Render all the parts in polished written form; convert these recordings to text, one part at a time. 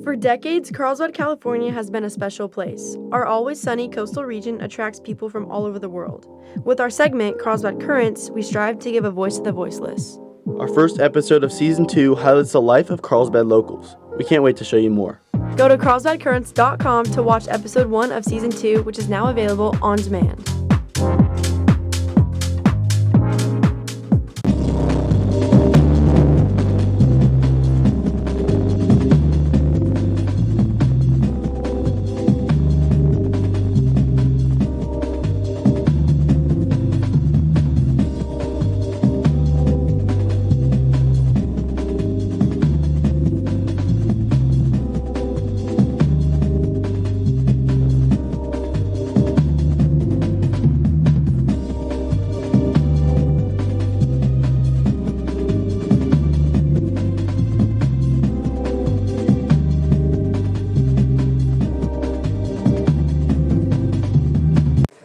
For decades, Carlsbad, California has been a special place. Our always sunny coastal region attracts people from all over the world. With our segment, Carlsbad Currents, we strive to give a voice to the voiceless. Our first episode of Season 2 highlights the life of Carlsbad locals. We can't wait to show you more. Go to carlsbadcurrents.com to watch Episode 1 of Season 2, which is now available on demand.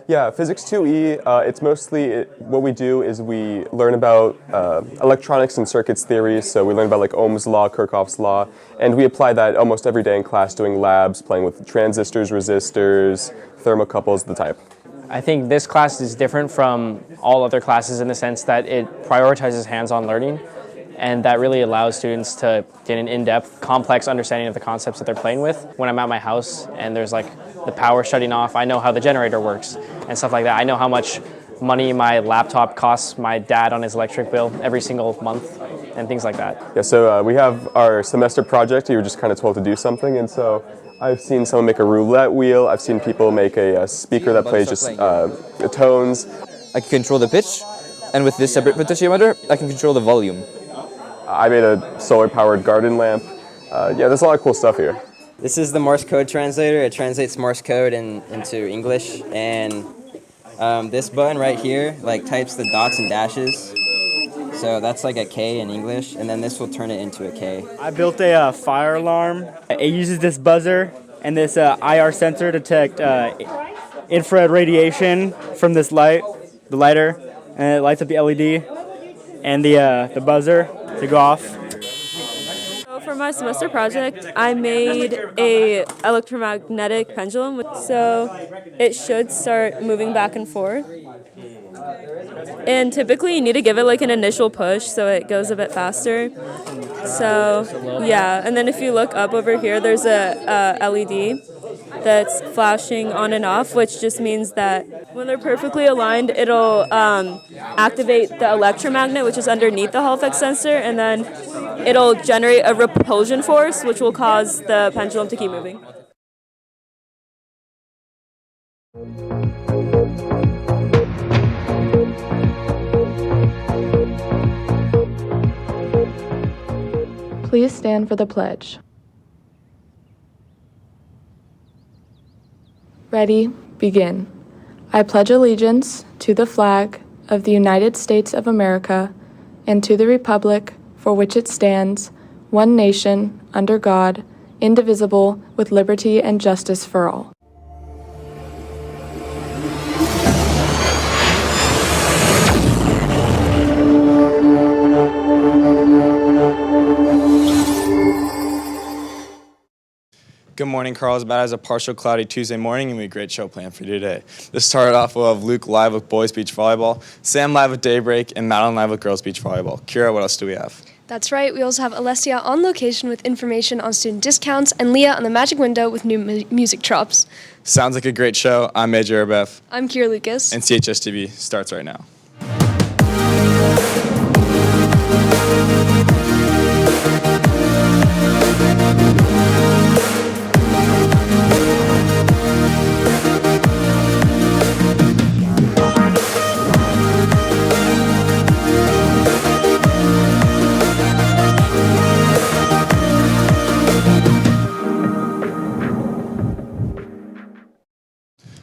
Yeah, Physics 2E, it's mostly, what we do is we learn about electronics and circuits theory, so we learn about like Ohm's law, Kirchhoff's law, and we apply that almost every day in class doing labs, playing with transistors, resistors, thermocouples, the type. I think this class is different from all other classes in the sense that it prioritizes hands-on learning, and that really allows students to get an in-depth, complex understanding of the concepts that they're playing with. When I'm at my house and there's like the power shutting off, I know how the generator works and stuff like that. I know how much money my laptop costs my dad on his electric bill every single month and things like that. Yeah, so we have our semester project. You were just kind of told to do something, and so I've seen someone make a roulette wheel. I've seen people make a speaker that plays just the tones. I can control the pitch, and with this separate potentiometer, I can control the volume. I made a solar-powered garden lamp. Yeah, there's a lot of cool stuff here. This is the Morse code translator. It translates Morse code into English, and this button right here types the dots and dashes. So that's like a K in English, and then this will turn it into a K. I built a fire alarm. It uses this buzzer and this IR sensor to detect infrared radiation from this light, the lighter, and it lights up the LED and the buzzer to go off. So for my semester project, I made a electromagnetic pendulum, so it should start moving back and forth. And typically you need to give it like an initial push so it goes a bit faster. So yeah, and then if you look up over here, there's a LED that's flashing on and off, which just means that when they're perfectly aligned, it'll activate the electromagnet, which is underneath the Hall effect sensor, and then it'll generate a repulsion force, which will cause the pendulum to keep moving. Please stand for the pledge. Ready, begin. I pledge allegiance to the flag of the United States of America and to the republic for which it stands, one nation, under God, indivisible, with liberty and justice for all. Good morning, Carlsbad. Has a partial cloudy Tuesday morning, and we have a great show planned for you today. To start off, we'll have Luke live with boys beach volleyball, Sam live with daybreak, and Madeline live with girls beach volleyball. Kira, what else do we have? That's right. We also have Alessia on location with information on student discounts, and Leah on the magic window with new music drops. Sounds like a great show. I'm Major Arbeff. I'm Kira Lucas. And CHSTV starts right now.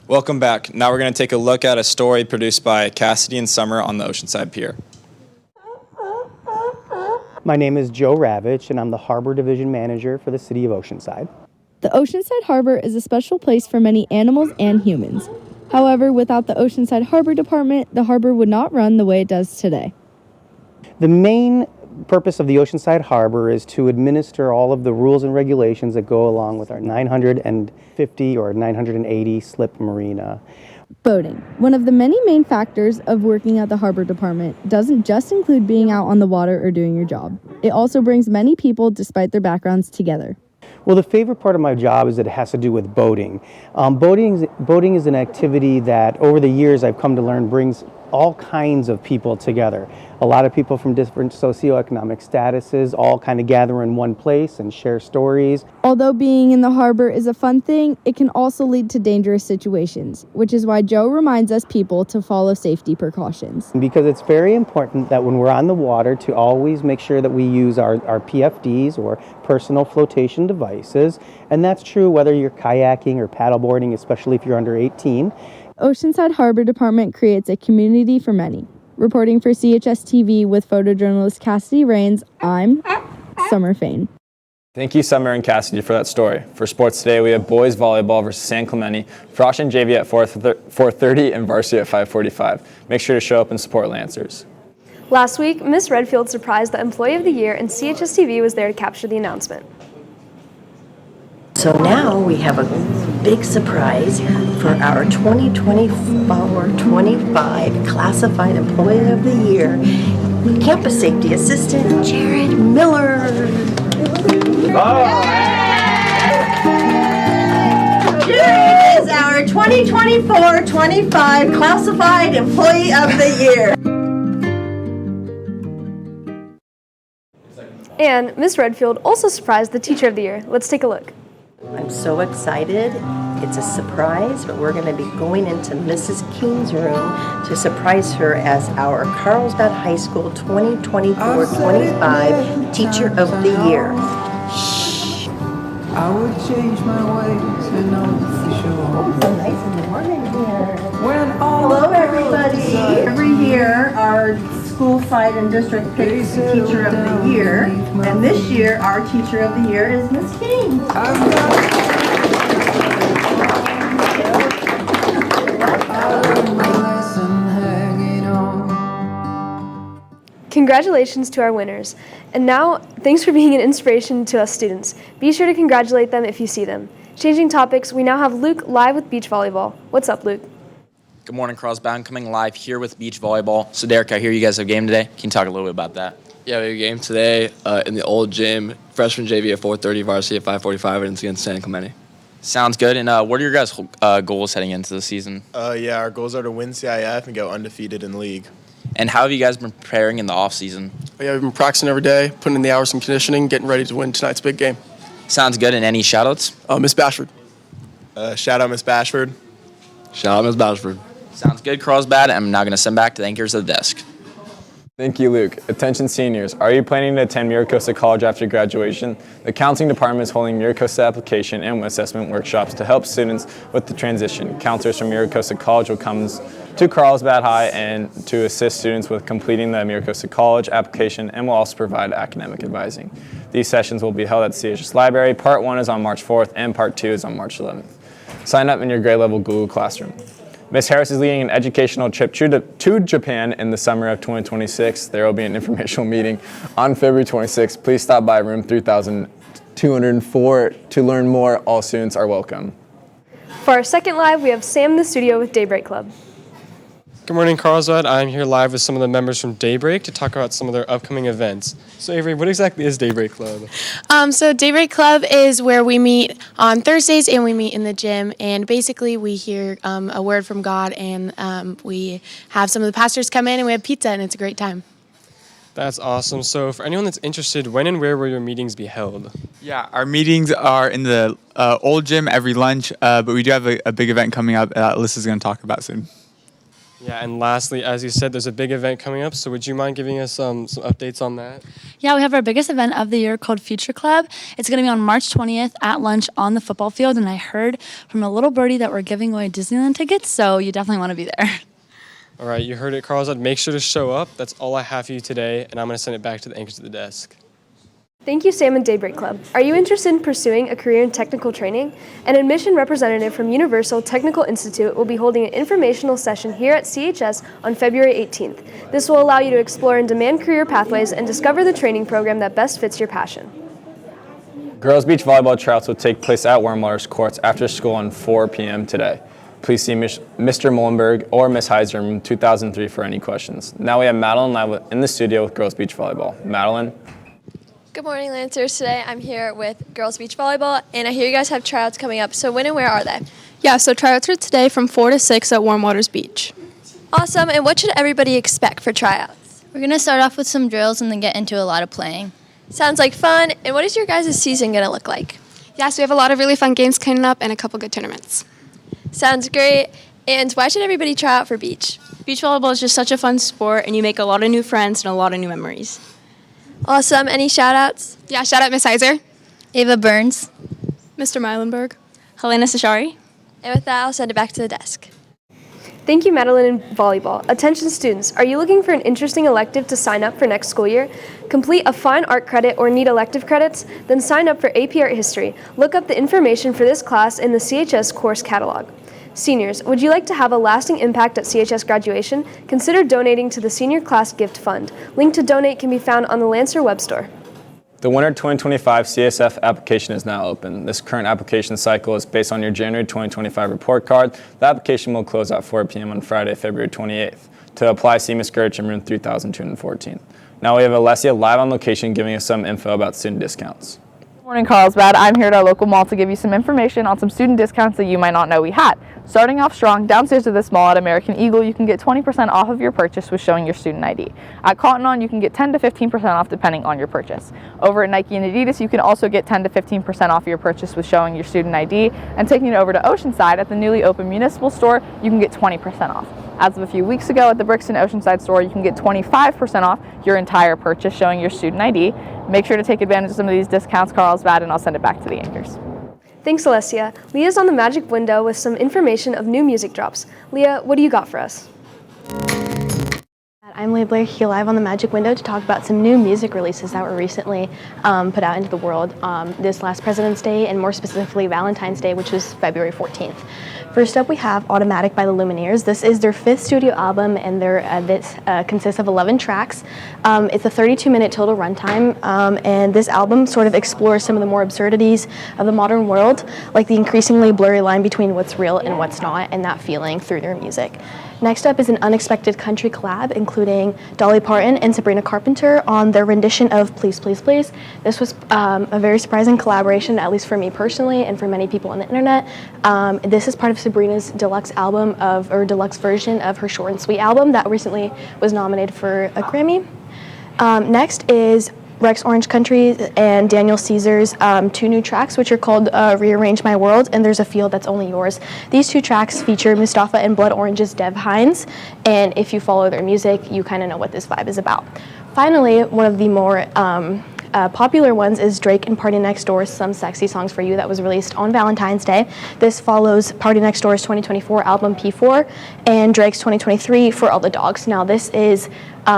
Welcome back. Now we're going to take a look at a story produced by Cassidy and Summer on the Oceanside Pier. My name is Joe Ravitch, and I'm the Harbor Division Manager for the City of Oceanside. The Oceanside Harbor is a special place for many animals and humans. However, without the Oceanside Harbor Department, the harbor would not run the way it does today. The main purpose of the Oceanside Harbor is to administer all of the rules and regulations that go along with our 950 or 980 slip marina. Boating, one of the many main factors of working at the Harbor Department, doesn't just include being out on the water or doing your job. It also brings many people, despite their backgrounds, together. Well, the favorite part of my job is that it has to do with boating. Boating is an activity that over the years I've come to learn brings all kinds of people together. A lot of people from different socioeconomic statuses all kind of gather in one place and share stories. Although being in the harbor is a fun thing, it can also lead to dangerous situations, which is why Joe reminds us people to follow safety precautions. Because it's very important that when we're on the water to always make sure that we use our PFDs or personal flotation devices, and that's true whether you're kayaking or paddleboarding, especially if you're under 18. Oceanside Harbor Department creates a community for many. Reporting for CHSTV with photojournalist Cassidy Rains, I'm Summer Fain. Thank you, Summer and Cassidy, for that story. For sports today, we have boys volleyball versus San Clemente, Frosh and JV at 4:30 and varsity at 5:45. Make sure to show up and support Lancers. Last week, Miss Redfield surprised the Employee of the Year, and CHSTV was there to capture the announcement. So now we have a big surprise for our 2024-25 Classified Employee of the Year, Campus Safety Assistant Jared Miller. Jared is our 2024-25 Classified Employee of the Year. And Miss Redfield also surprised the Teacher of the Year. Let's take a look. I'm so excited. It's a surprise, but we're going to be going into Mrs. King's room to surprise her as our Carlsbad High School 2024-25 Teacher of the Year. Shh. I would change my ways and know for sure. Oh, so nice in the morning here. Hello, everybody. Every year, our school site and district picks the Teacher of the Year, and this year, our Teacher of the Year is Miss King. Congratulations to our winners. And now, thanks for being an inspiration to us students. Be sure to congratulate them if you see them. Changing topics, we now have Luke live with beach volleyball. What's up, Luke? Good morning, Carlsbad. I'm coming live here with beach volleyball. So, Derek, I hear you guys have a game today. Can you talk a little bit about that? Yeah, we have a game today in the old gym. Freshman JV at 4:30, varsity at 5:45, and it's against San Clemente. Sounds good. And what are your guys' goals heading into the season? Yeah, our goals are to win CIF and go undefeated in league. And how have you guys been preparing in the off season? Yeah, we've been practicing every day, putting in the hours and conditioning, getting ready to win tonight's big game. Sounds good. And any shout-outs? Miss Bashford. Shout out Miss Bashford. Shout out Miss Bashford. Sounds good, Carlsbad. I'm now going to send back to the anchors of the desk. Thank you, Luke. Attention seniors, are you planning to attend Miracosta College after graduation? The counseling department is holding Miracosta application and assessment workshops to help students with the transition. Counselors from Miracosta College will come to Carlsbad High and to assist students with completing the Miracosta College application and will also provide academic advising. These sessions will be held at CHS Library. Part 1 is on March 4th and Part 2 is on March 11th. Sign up in your grade level Google Classroom. Ms. Harris is leading an educational trip to Japan in the summer of 2026. There will be an informational meeting on February 26th. Please stop by room 3204 to learn more. All students are welcome. For our second live, we have Sam in the studio with Daybreak Club. Good morning, Carlsbad. I'm here live with some of the members from Daybreak to talk about some of their upcoming events. So Avery, what exactly is Daybreak Club? So Daybreak Club is where we meet on Thursdays and we meet in the gym, and basically we hear a word from God, and we have some of the pastors come in and we have pizza, and it's a great time. That's awesome. So for anyone that's interested, when and where will your meetings be held? Yeah, our meetings are in the old gym every lunch, but we do have a big event coming up that Alyssa's going to talk about soon. Yeah, and lastly, as you said, there's a big event coming up, so would you mind giving us some updates on that? Yeah, we have our biggest event of the year called Future Club. It's going to be on March 20th at lunch on the football field, and I heard from a little birdie that we're giving away Disneyland tickets, so you definitely want to be there. All right, you heard it, Carlsbad. Make sure to show up. That's all I have for you today, and I'm going to send it back to the anchors at the desk. Thank you, Sam and Daybreak Club. Are you interested in pursuing a career in technical training? An admission representative from Universal Technical Institute will be holding an informational session here at CHS on February 18th. This will allow you to explore in-demand career pathways and discover the training program that best fits your passion. Girls Beach Volleyball tryouts will take place at Warmwater's courts after school on 4 p.m. today. Please see Mr. Mullenberg or Ms. Heiser in room 2003 for any questions. Now we have Madeline live in the studio with Girls Beach Volleyball. Madeline? Good morning, Lancers. Today I'm here with Girls Beach Volleyball, and I hear you guys have tryouts coming up. So when and where are they? Yeah, so tryouts are today from 4 to 6 at Warmwaters Beach. Awesome, and what should everybody expect for tryouts? We're going to start off with some drills and then get into a lot of playing. Sounds like fun. And what is your guys' season going to look like? Yeah, so we have a lot of really fun games coming up and a couple good tournaments. Sounds great. And why should everybody try out for beach? Beach volleyball is just such a fun sport, and you make a lot of new friends and a lot of new memories. Awesome. Any shout-outs? Yeah, shout out Miss Heiser. Ava Burns. Mr. Meilenberg. Helena Sashari. And with that, I'll send it back to the desk. Thank you, Madeline and Volleyball. Attention students, are you looking for an interesting elective to sign up for next school year? Complete a fine art credit or need elective credits? Then sign up for AP Art History. Look up the information for this class in the CHS course catalog. Seniors, would you like to have a lasting impact at CHS graduation? Consider donating to the Senior Class Gift Fund. Link to donate can be found on the Lancer web store. The Winter 2025 CSF application is now open. This current application cycle is based on your January 2025 report card. The application will close at 4 p.m. on Friday, February 28th. To apply, see Ms. Gerich in room 3214. Now we have Alessia live on location giving us some info about student discounts. Good morning, Carlsbad. I'm here at our local mall to give you some information on some student discounts that you might not know we had. Starting off strong, downstairs of this mall at American Eagle, you can get 20% off of your purchase with showing your student ID. At Cotton On, you can get 10 to 15% off depending on your purchase. Over at Nike and Adidas, you can also get 10 to 15% off your purchase with showing your student ID. And taking it over to Oceanside at the newly opened municipal store, you can get 20% off. As of a few weeks ago at the Brixton Oceanside store, you can get 25% off your entire purchase showing your student ID. Make sure to take advantage of some of these discounts, Carlsbad, and I'll send it back to the anchors. Thanks, Alessia. Leah's on the magic window with some information of new music drops. Leah, what do you got for us? I'm Leah Blair here live on the Magic Window to talk about some new music releases that were recently put out into the world this last President's Day, and more specifically Valentine's Day, which was February 14th. First up, we have Automatic by the Lumineers. This is their 5th studio album, and this consists of 11 tracks. It's a 32-minute total runtime, and this album sort of explores some of the more absurdities of the modern world, like the increasingly blurry line between what's real and what's not, and that feeling through their music. Next up is an unexpected country collab, including Dolly Parton and Sabrina Carpenter on their rendition of Please, Please, Please. This was a very surprising collaboration, at least for me personally and for many people on the internet. This is part of Sabrina's deluxe version of her Short and Sweet album that recently was nominated for a Grammy. Next is Rex Orange Country and Daniel Caesar's 2 new tracks, which are called Rearrange My World and There's a Field That's Only Yours. These 2 tracks feature Mustafa and Blood Orange's Dev Hynes, and if you follow their music, you kind of know what this vibe is about. Finally, one of the more popular ones is Drake and Party Next Door's Some Sexy Songs For You that was released on Valentine's Day. This follows Party Next Door's 2024 album P4 and Drake's 2023 For All the Dogs. Now this is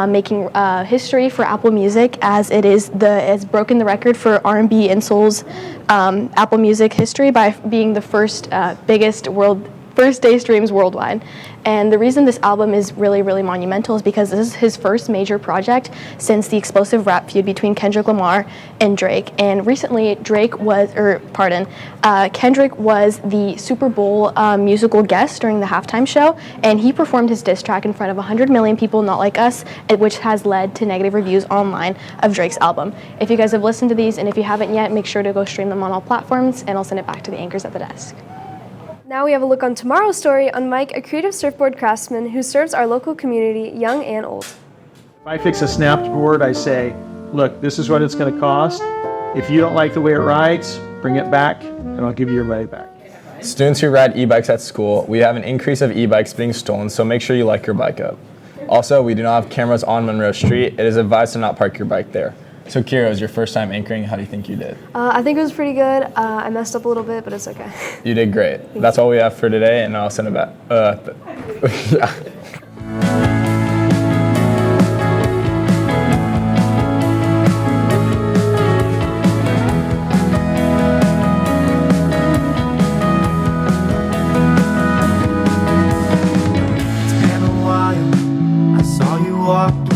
making history for Apple Music, as it's broken the record for R&B and Soul's Apple Music history by being the first day streams worldwide. And the reason this album is really, really monumental is because this is his first major project since the explosive rap feud between Kendrick Lamar and Drake. And recently, Kendrick was the Super Bowl musical guest during the halftime show, and he performed his diss track in front of 100 million people, Not Like Us, which has led to negative reviews online of Drake's album. If you guys have listened to these, and if you haven't yet, make sure to go stream them on all platforms, and I'll send it back to the anchors at the desk. Now we have a look on tomorrow's story on Mike, a creative surfboard craftsman who serves our local community, young and old. If I fix a snapped board, I say, look, this is what it's going to cost. If you don't like the way it rides, bring it back, and I'll give you your money back. Students who ride e-bikes at school, we have an increase of e-bikes being stolen, so make sure you lock your bike up. Also, we do not have cameras on Monroe Street. It is advised to not park your bike there. So Kira, it was your first time anchoring. How do you think you did? I think it was pretty good. I messed up a little bit, but it's okay. You did great. That's all we have for today, and I'll send it back. Yeah. walked